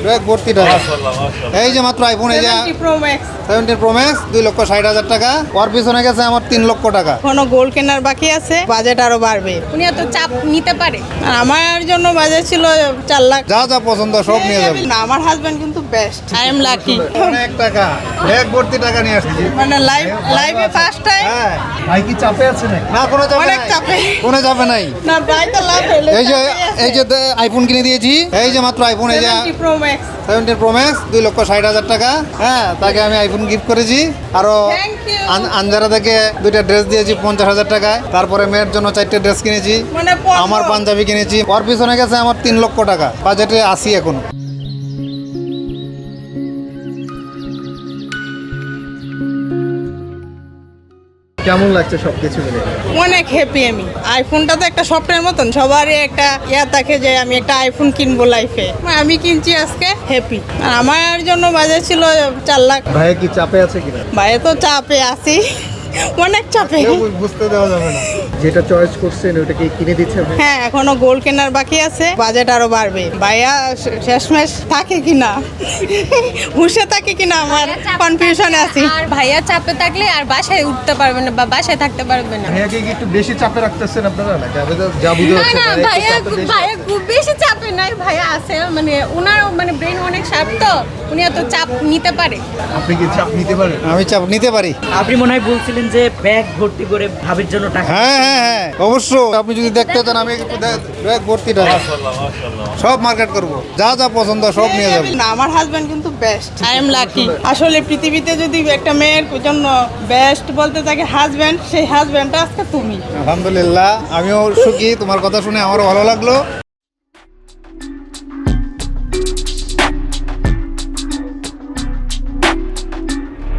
Bag ভর্তি টাকা। এই যে মাত্র আইফোন, এই যে 17 প্রো ম্যাক্স 2,60,000 টাকা। ওর পিছনে গেছে আমার 3 লক্ষ টাকা। এখনো গোল্ড কেনার বাকি আছে, বাজেট আরো বাড়বে। উনি এত চাপ নিতে পারে। আর আমার জন্য বাজেট ছিল 4 লাখ। যা যা পছন্দ সব নিয়ে যাবে। না, আমার হাজবেন্ড কিন্তু বেস্ট, আই এম লাকি। অনেক টাকা, ব্যাগ ভর্তি টাকা নিয়ে আসছি। মানে লাইফে ফার্স্ট টাইম। হ্যাঁ, ভাই কি চাপে আছে নাকি? না কোনো চাপে অনেক নাই। চাপে। কোনো চাপে নাই। না ভাই তো লাভ হইলো। এই যে আইফোন কিনে দিয়েছি। এই যে মাত্র আইফোন, এই যে 70 প্রো ম্যাক্স। 17 প্রো ম্যাক্স 2,60,000 টাকা। হ্যাঁ, তাকে আমি আইফোন গিফট করেছি। আরো Thank you. আঞ্জারা থেকে 2টা ড্রেস দিয়েছি 50,000 টাকায়। তারপরে মেয়ের জন্য 4টে ড্রেস কিনেছি। মানে আমার পাঞ্জাবি কিনেছি। ওর পিছনে গেছে আমার 3 লক্ষ টাকা। বাজেটে আসি এখনো। কেমন লাগছে সবকিছু মিলে? অনেক হ্যাপি আমি। আইফোনটা তো একটা স্বপ্নের মতন, সবারই একটা থাকে যে আমি একটা আইফোন কিনবো লাইফে। আমি কিনছি আজকে, হ্যাপি। আর আমার জন্য বাজেট ছিল 4 লাখ। ভাইয়া কি চাপে আছে কিনা? ভাই তো চাপে আছি, অনেক চাপে। কেউ বুঝতে দেওয়া যাবে না। যেটা চয়েস করছেন ওটা কি কিনে দিচ্ছে ভাই? হ্যাঁ, এখনো গোল্ড কেনার বাকি আছে, বাজেট আরো বাড়বে। ভাইয়া শেষমেশ থাকে কিনা, হুশে থাকে কিনা, আমার কনফিউশনে আছি। আর ভাইয়া চাপে থাকলে আর বাসায় উঠতে পারবে না বা বাসায় থাকতে পারবে না। ভাইয়াকে কি একটু বেশি চাপে রাখতেছেন আপনারা না? যা বুঝে না হচ্ছে না, ভাইয়া একটু চাপে বেশি। ভাইয়া খুব বেশি চাপে নাই। ভাইয়া আছে, মানে ওনার মানে ব্রেন অনেক শার্প, তো উনি এত চাপ নিতে পারে। আপনি কি চাপ নিতে পারেন? আমি চাপ নিতে পারি। আপনি মনে হয় বলছিলেন যে ব্যাগ ভর্তি করে ভাবির জন্য টাকা। হ্যাঁ হ্যাঁ হ্যাঁ, অবশ্যই। আপনি যদি দেখতে চান আমি একটু ব্যাগ ভর্তি টাকা। সব মার্কেট করবো, যা যা পছন্দ সব নিয়ে যাবে। না, আমার হাজবেন্ড কিন্তু বেস্ট, আই এম লাকি। আসলে পৃথিবীতে যদি একটা মেয়ের জন্য বেস্ট বলতে থাকে হাজবেন্ড, সেই হাজবেন্ডটা আজকে তুমি। আলহামদুলিল্লাহ, আমিও সুখী। তোমার কথা শুনে আমারও ভালো লাগলো।